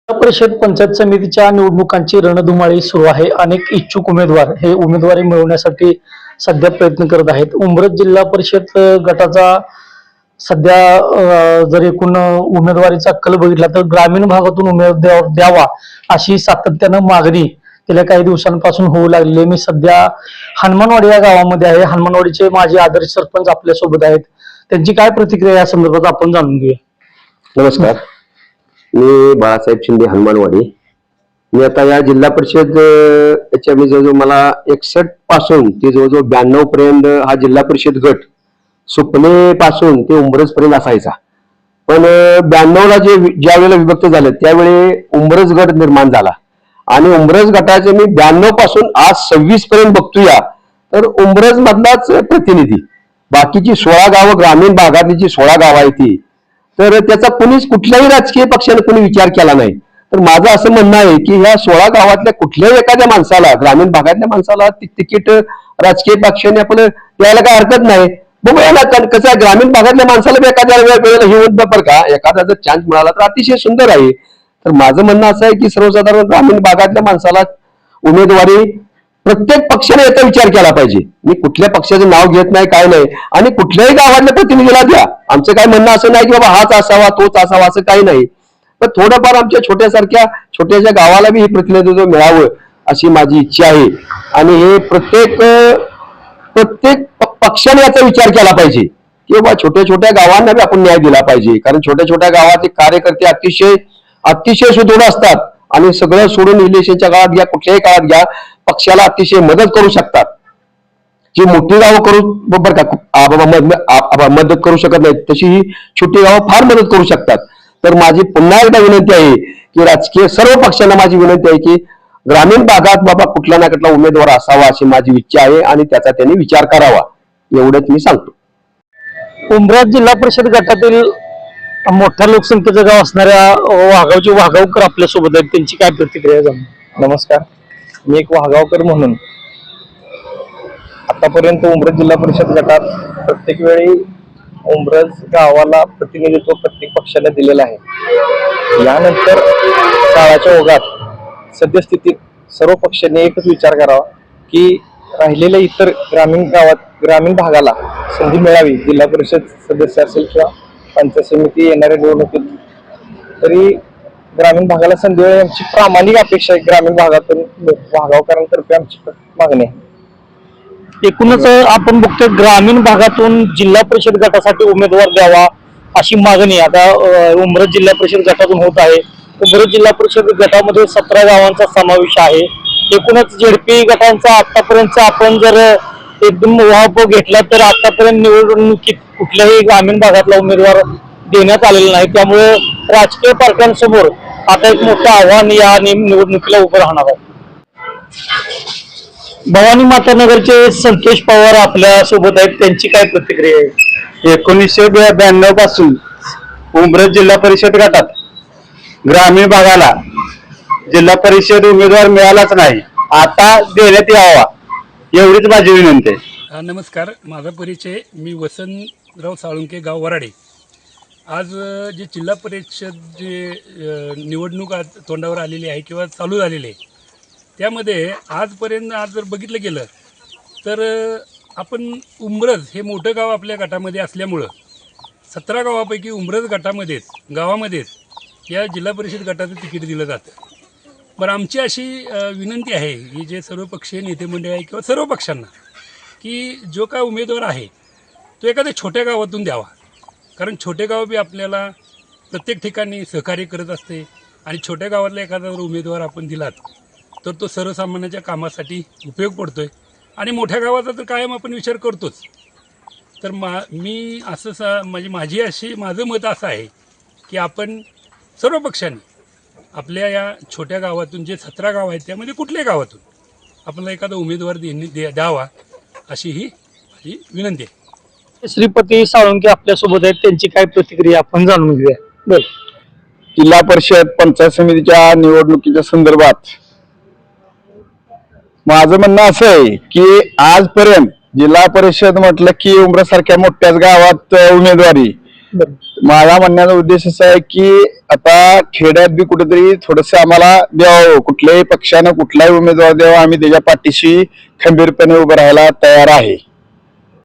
जिल्हा परिषद पंचायत समितीच्या निवडणुकांची रणधुमाळी सुरू आहे. अनेक इच्छुक उमेदवार हे उमेदवारी मिळवण्यासाठी सध्या प्रयत्न करत आहेत. उमरठ जिल्हा परिषद गटाचा सध्या जर एकूण उमेदवारीचा कल बघितला तर ग्रामीण भागातून उमेदवार द्यावा अशी सातत्यानं मागणी गेल्या काही दिवसांपासून होऊ लागलेली आहे. मी सध्या हनुमानवाडी या गावामध्ये आहे. हनुमानवाडीचे माजी आदर्श सरपंच आपल्या सोबत आहेत. त्यांची काय प्रतिक्रिया या संदर्भात आपण जाणून घेऊया. नमस्कार, मी बाळासाहेब शिंदे, हनुमानवाडी. मी आता या जिल्हा परिषद याच्या मी जवळजवळ मला 61 पासून ते जवळजवळ 92 पर्यंत हा जिल्हा परिषद गट सुपणे पासून ते उंबरज पर्यंत असायचा. पण 92ला ज्या वेळेला विभक्त झालं त्यावेळी उंबरज गट निर्माण झाला आणि उंबरज गटाचे मी 92 पासून आज 26 पर्यंत बघतोया तर उंबरज मधलाच प्रतिनिधी. बाकीची 16 गावं ग्रामीण भागातली जी 16 गावं आहे ती तर त्याचा कुणीच कुठल्याही राजकीय पक्षाने कोणी विचार केला नाही. तर माझं असं म्हणणं आहे की ह्या 16 गावातल्या कुठल्याही एखाद्या माणसाला, ग्रामीण भागातल्या माणसाला तिकीट राजकीय पक्षाने आपण द्यायला काय हरकत नाही. बघूया ना कसं आहे, ग्रामीण भागातल्या माणसाला एखाद्या वेळेला हे होत बरं का, एखादा जर चान्स मिळाला तर अतिशय सुंदर आहे. तर माझं म्हणणं असं आहे की सर्वसाधारण ग्रामीण भागातल्या माणसाला उमेदवारी प्रत्येक पक्षाने याचा विचार केला पाहिजे. मी कुठल्या पक्षाचं नाव घेत नाही, काय नाही, आणि कुठल्याही गावातल्या प्रतिनिधीला द्या. आमचं काय म्हणणं असं नाही की बाबा हाच असावा तोच असावा असं काही नाही. पण थोडंफार आमच्या छोट्याशा गावाला बी हे प्रतिनिधित्व मिळावं अशी माझी इच्छा आहे. आणि हे प्रत्येक पक्षाने याचा विचार केला पाहिजे की बाबा छोट्या गावांना बी आपण न्याय दिला पाहिजे. कारण छोट्या गावाचे कार्यकर्ते अतिशय सुदृढ असतात आणि सगळं सोडून इलेक्शनच्या काळात घ्या, कुठल्याही काळात घ्या, पक्षाला अतिशय मदत करू शकतात. जी मोठी गावं करू बरं का मदत करू शकत नाही, तशी ही छोटी गावं फार मदत करू शकतात. तर माझी पुन्हा एकदा विनंती आहे की राजकीय सर्व पक्षांना माझी विनंती आहे की ग्रामीण भागात बाबा कुठला ना कुठला उमेदवार असावा अशी माझी इच्छा आहे आणि त्याचा त्यांनी विचार करावा, एवढंच मी सांगतो. उमरठ जिल्हा परिषद गटातील मोठ्या लोकसंख्येचं गाव असणाऱ्या वाघावचे वाघावकर आपल्या सोबत आहेत. त्यांची काय प्रतिक्रिया जाणून. नमस्कार, मी एक वाघावकर म्हणून आतापर्यंत उमरठ जिल्हा परिषद गटात प्रत्येक वेळी उमरज गावाला प्रतिनिधित्व प्रत्येक पक्षाला दिलेलं आहे. यानंतर काळाच्या ओघात सद्यस्थितीत सर्व पक्षांनी एकच विचार करावा की राहिलेल्या इतर ग्रामीण भागाला संधी मिळावी. जिल्हा परिषद सदस्य असेल किंवा पंचायत समिती येणाऱ्या निवडणुकीत तरी ग्रामीण भागाला संधी मिळावी आमची प्रामाणिक अपेक्षा आहे. ग्रामीण भागातून वाघावकरांतर्फे आमची मागणी आहे. एकूणच आपण बघतोय ग्रामीण भागातून जिल्हा परिषद गटासाठी उमेदवार द्यावा अशी मागणी आता उमरठ जिल्हा परिषद गटातून होत आहे. उमरठ जिल्हा परिषद गटामध्ये 17 गावांचा समावेश आहे. एकूणच झेडपी गटांचा आतापर्यंत आपण जर एकदम उहापोह घेतला तर आतापर्यंत निवडणुकीत कुठल्याही ग्रामीण भागातला उमेदवार देण्यात आलेला नाही. त्यामुळे राजकीय पार्ट्यांसमोर आता एक मोठं आव्हान या निवडणुकीला उभं राहणार आहे. भवानी माता नगरचे संतोष पवार आपल्या सोबत आहेत. त्यांची काय प्रतिक्रिया आहे. 1992 पासून उमरठ जिल्हा परिषद गटात ग्रामीण भागाला जिल्हा परिषद उमेदवार मिळालाच नाही, आता देण्यात यावा एवढीच माझी विनंती आहे. नमस्कार, माझा परिचय, मी वसंतराव साळुंके, गाव वराडे. आज जे जिल्हा परिषद जे निवडणूक आज तोंडावर आलेली आहे किंवा चालू झालेली आहे त्यामध्ये आजपर्यंत आज जर बघितलं गेलं तर आपण उमरज हे मोठं गाव आपल्या गटामध्ये असल्यामुळं 17 गावापैकी उमरज गावामध्येच या जिल्हा परिषद गटाचं तिकीट दिलं जातं. बरं, आमची अशी विनंती आहे की जे सर्वपक्षीय नेते मंडळी आहे किंवा सर्व पक्षांना की जो काय उमेदवार आहे तो एखाद्या छोट्या गावातून द्यावा. कारण छोटे गाव बी आपल्याला प्रत्येक ठिकाणी सहकार्य करत असते आणि छोट्या गावातला एखादा जर उमेदवार आपण दिलात तर तो सर्वसामान्याच्या कामासाठी उपयोग पडतो आहे आणि मोठ्या गावाचा तर कायम आपण विचार करतोच. तर मी असं माझं मत असं आहे की आपण सर्व पक्षांनी आपल्या या छोट्या गावातून जे 17 गाव आहेत त्यामध्ये कुठल्याही गावातून आपल्याला एखादा उमेदवार द्यावा अशी ही माझी विनंती आहे. श्रीपती साळुंके आपल्या सोबत आहेत. त्यांची काय प्रतिक्रिया आपण जाणून घेऊया. बर, जिल्हा परिषद पंचायत समितीच्या निवडणुकीच्या संदर्भात माझं म्हणणं असं आहे की आजपर्यंत जिल्हा परिषद म्हटलं की उमरठ सारख्या मोठ्याच गावात उमेदवारी माझा म्हणण्याचा उद्देश असा आहे की आता खेड्यात बी कुठेतरी थोडस आम्हाला द्यावं, कुठल्याही पक्षानं कुठलाही उमेदवार द्यावा, आम्ही त्याच्या पाठीशी खंबीरपणे उभं राहायला तयार आहे.